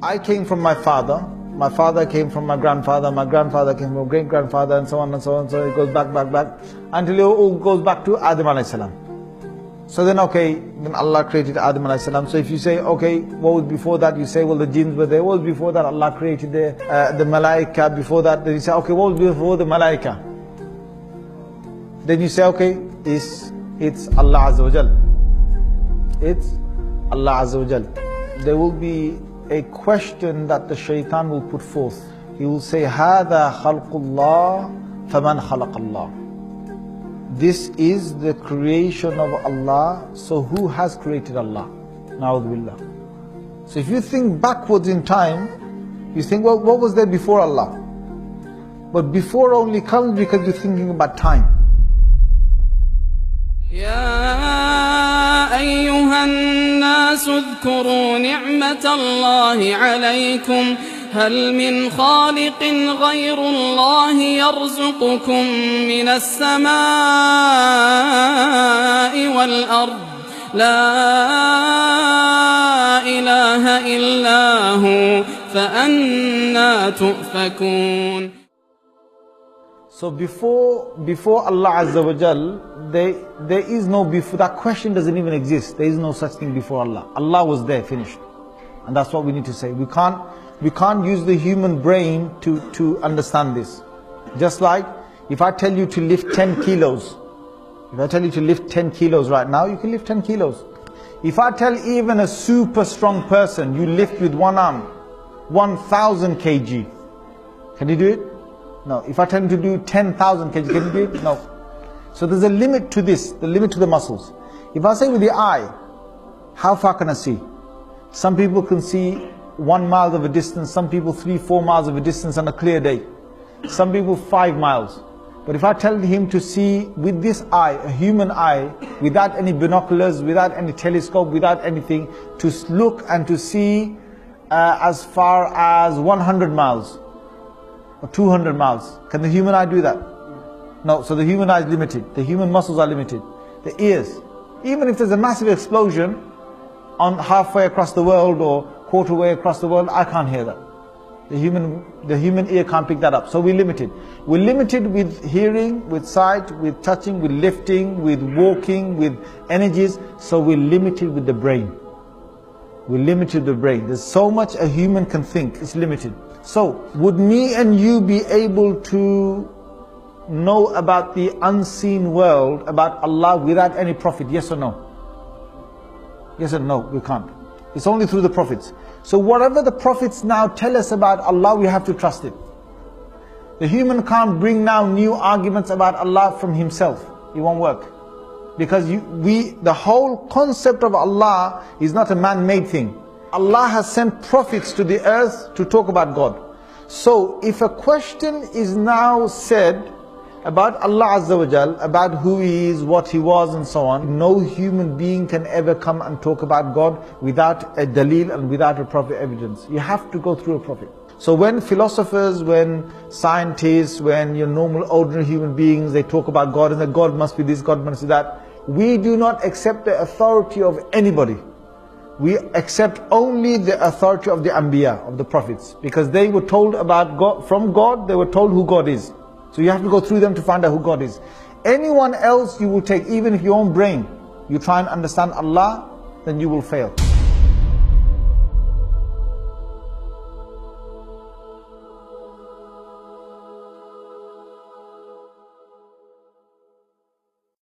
I came from my father came from my grandfather came from great-grandfather, and so on and so on. So it goes back, until it all goes back to Adam alayhi salam. So then then Allah created Adam alayhi salam. So if you say, okay, what was before that? You say, well, the jinns were there. What was before that? Allah created the malaika. Before that, then you say, okay, what was before the malaika? Then you say, okay, it's Allah Azza wa Jal. It's Allah Azza wa Jal. There will be a question that the shaitan will put forth. He will say, هَذَا خَلْقُ اللَّهِ فَمَنْ خَلَقَ اللَّهِ. This is the creation of Allah, so who has created Allah? Na'udhu billah. So if you think backwards in time, you think, well, what was there before Allah? But before only comes because you're thinking about time. يا أيها الناس اذكروا نعمة الله عليكم هل من خالق غير الله يرزقكم من السماء والأرض لا إله إلا هو فأنى تؤفكون. So before Allah Azza wa Jal, there is no before. That question doesn't even exist. There is no such thing before Allah. Allah was there, finished. And that's what we need to say. We can't use the human brain to understand this. Just like if I tell you to lift 10 kilos. If I tell you to lift 10 kilos right now, you can lift 10 kilos. If I tell even a super strong person, you lift with one arm 1,000 kg. Can you do it? No. If I tell him to do 10,000 kg, can you do it? No. So there's a limit to this, the limit to the muscles. If I say with the eye, how far can I see? Some people can see 1 mile of a distance, some people 3-4 miles of a distance on a clear day. Some people 5 miles. But if I tell him to see with this eye, a human eye, without any binoculars, without any telescope, without anything, to look and to see as far as 100 miles or 200 miles. Can the human eye do that? No. So the human eye is limited. The human muscles are limited. The ears. Even if there's a massive explosion on halfway across the world or quarter way across the world, I can't hear that. The human ear can't pick that up. So we're limited. We're limited with hearing, with sight, with touching, with lifting, with walking, with energies. So we're limited with the brain. We're limited with the brain. There's so much a human can think. It's limited. So would me and you be able to know about the unseen world, about Allah, without any prophet? Yes or no? Yes or no? We can't. It's only through the prophets. So whatever the prophets now tell us about Allah, we have to trust it. The human can't bring now new arguments about Allah from himself. It won't work. Because the whole concept of Allah is not a man-made thing. Allah has sent prophets to the earth to talk about God. So if a question is now said about Allah Azza wa Jal, about who He is, what He was and so on, no human being can ever come and talk about God without a dalil and without a proper evidence. You have to go through a prophet. So when philosophers, when scientists, when your normal ordinary human beings, they talk about God and that God must be this, God must be that, we do not accept the authority of anybody. We accept only the authority of the Anbiya, of the prophets, because they were told about God, from God, they were told who God is. So you have to go through them to find out who God is. Anyone else you will take, even if your own brain, you try and understand Allah, then you will fail.